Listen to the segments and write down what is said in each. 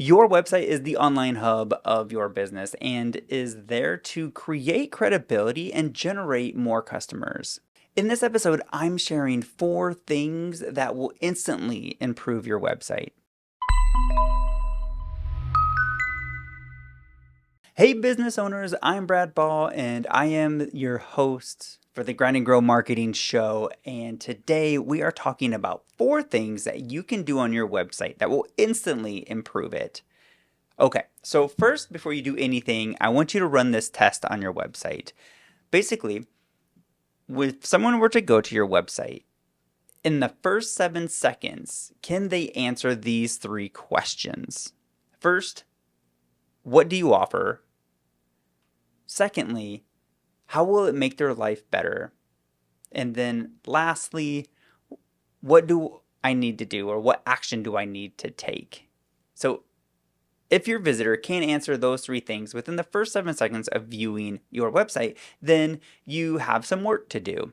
Your website is the online hub of your business and is there to create credibility and generate more customers. In this episode, I'm sharing 4 things that will instantly improve your website. Hey, business owners, I'm Brad Ball, and I am your host for the Grind and Grow Marketing Show. And today we are talking about 4 things that you can do on your website that will instantly improve it. Okay, so first, before you do anything, I want you to run this test on your website. Basically, if someone were to go to your website, in the first 7 seconds, can they answer these 3 questions? First, what do you offer? Secondly, how will it make their life better? And then lastly, what do I need to do, or what action do I need to take? So if your visitor can't answer those 3 things within the first 7 seconds of viewing your website, then you have some work to do.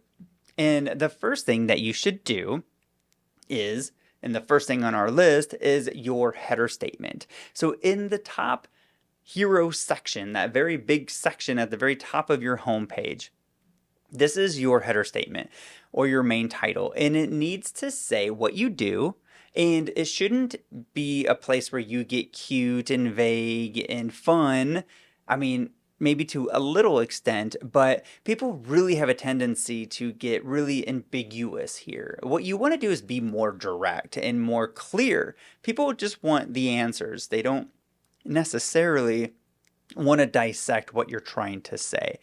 And the first thing that you should do is, and the first thing on our list is your header statement. So in the top hero section, that very big section at the very top of your homepage, this is your header statement or your main title, and it needs to say what you do. And it shouldn't be a place where you get cute and vague and fun. I mean, maybe to a little extent, but people really have a tendency to get really ambiguous here. What you want to do is be more direct and more clear. People just want the answers. They don't necessarily want to dissect what you're trying to say.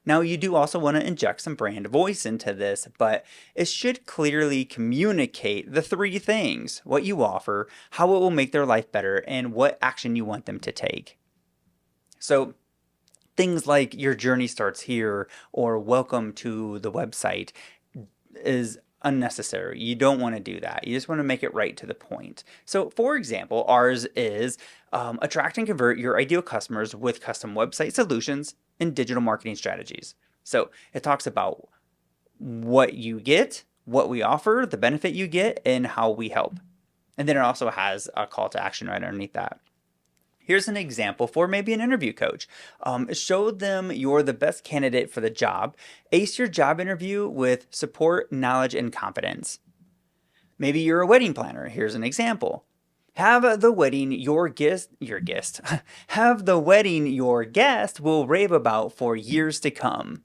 Now, you do also want to inject some brand voice into this, but it should clearly communicate the 3 things: what you offer, how it will make their life better, and what action you want them to take. So things like your journey starts here or welcome to the website is unnecessary. You don't want to do that. You just want to make it right to the point. So for example, ours is attract and convert your ideal customers with custom website solutions and digital marketing strategies. So it talks about what you get, what we offer, the benefit you get, and how we help. And then it also has a call to action right underneath that. Here's an example for maybe an interview coach. Show them you're the best candidate for the job. Ace your job interview with support, knowledge, and confidence. Maybe you're a wedding planner. Here's an example. Have the wedding your guest have the wedding your guest will rave about for years to come.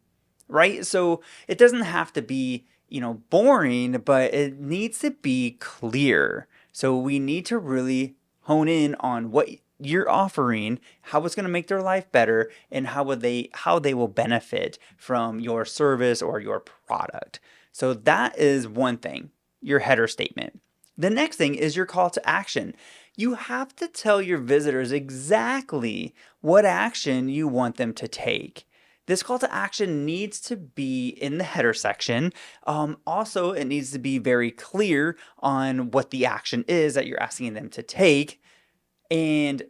Right? So it doesn't have to be, boring, but it needs to be clear. So we need to really hone in on what you're offering, how it's going to make their life better, and how they will benefit from your service or your product. So that is one thing, your header statement. The next thing is your call to action. You have to tell your visitors exactly what action you want them to take. This call to action needs to be in the header section. Also, it needs to be very clear on what the action is that you're asking them to take. And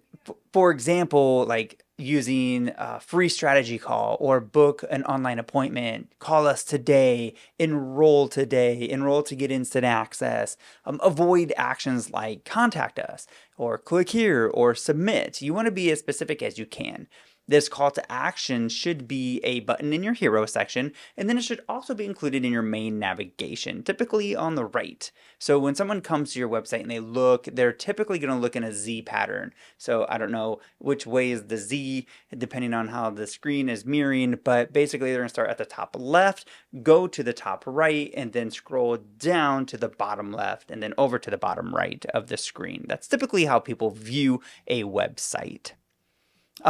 for example, like using a free strategy call or book an online appointment, call us today, enroll to get instant access, avoid actions like contact us or click here or submit. You want to be as specific as you can. This call to action should be a button in your hero section, and then it should also be included in your main navigation, typically on the right. So when someone comes to your website and they look, they're typically going to look in a Z pattern. So I don't know which way is the Z, depending on how the screen is mirroring, but basically they're going to start at the top left, go to the top right, and then scroll down to the bottom left, and then over to the bottom right of the screen. That's typically how people view a website.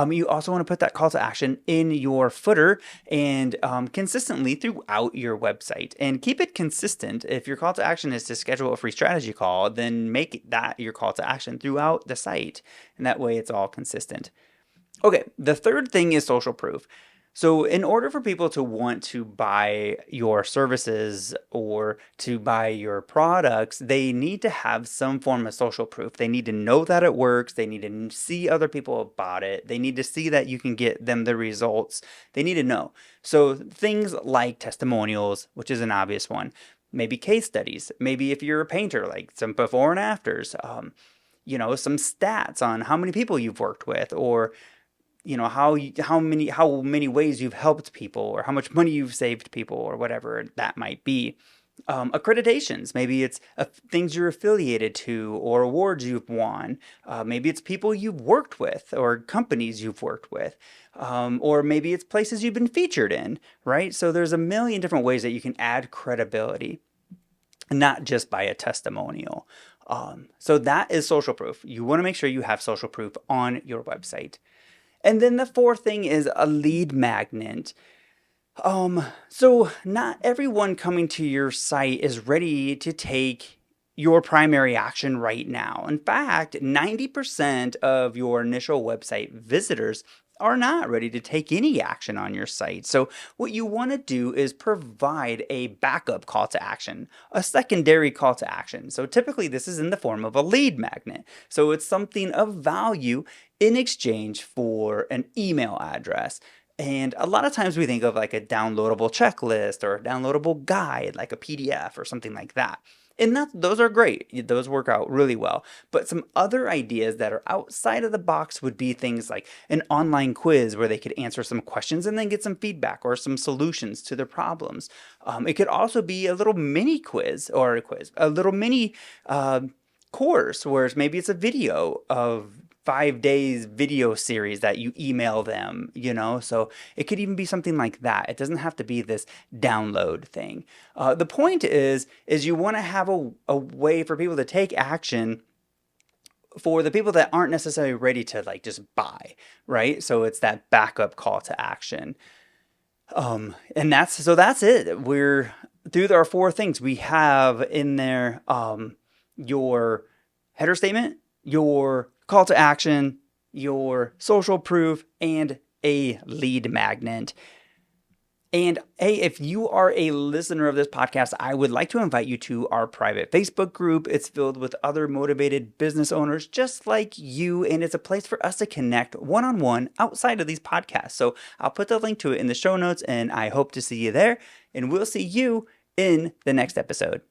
You also want to put that call to action in your footer and consistently throughout your website. And keep it consistent. If your call to action is to schedule a free strategy call, then make that your call to action throughout the site. And that way it's all consistent. Okay, the third thing is social proof. So in order for people to want to buy your services or to buy your products, they need to have some form of social proof. They need to know that it works. They need to see other people about it. They need to see that you can get them the results. They need to know. So things like testimonials, which is an obvious one, maybe case studies, maybe if you're a painter, like some before and afters. some stats on how many people you've worked with, or how many ways you've helped people, or how much money you've saved people, or whatever that might be. Accreditations, maybe it's things you're affiliated to or awards you've won. Maybe it's people you've worked with or companies you've worked with, or maybe it's places you've been featured in, right? So there's a million different ways that you can add credibility, not just by a testimonial. So that is social proof. You want to make sure you have social proof on your website. And then the fourth thing is a lead magnet. So not everyone coming to your site is ready to take your primary action right now. In fact, 90% of your initial website visitors are not ready to take any action on your site. So what you want to do is provide a backup call to action, a secondary call to action. So typically this is in the form of a lead magnet. So it's something of value in exchange for an email address. And a lot of times we think of like a downloadable checklist or a downloadable guide, like a PDF or something like that. And those are great. Those work out really well. But some other ideas that are outside of the box would be things like an online quiz where they could answer some questions and then get some feedback or some solutions to their problems. It could also be a little mini quiz, a little mini course where maybe it's a video of 5 days video series that you email them, so it could even be something like that. It doesn't have to be this download thing. The point is you want to have a way for people to take action for the people that aren't necessarily ready to like just buy, right? So it's that backup call to action. And that's it. We're through our four things. We have in there your header statement, your call to action, your social proof, and a lead magnet. And hey, if you are a listener of this podcast, I would like to invite you to our private Facebook group. It's filled with other motivated business owners just like you, and it's a place for us to connect one-on-one outside of these podcasts. So I'll put the link to it in the show notes, and I hope to see you there, and we'll see you in the next episode.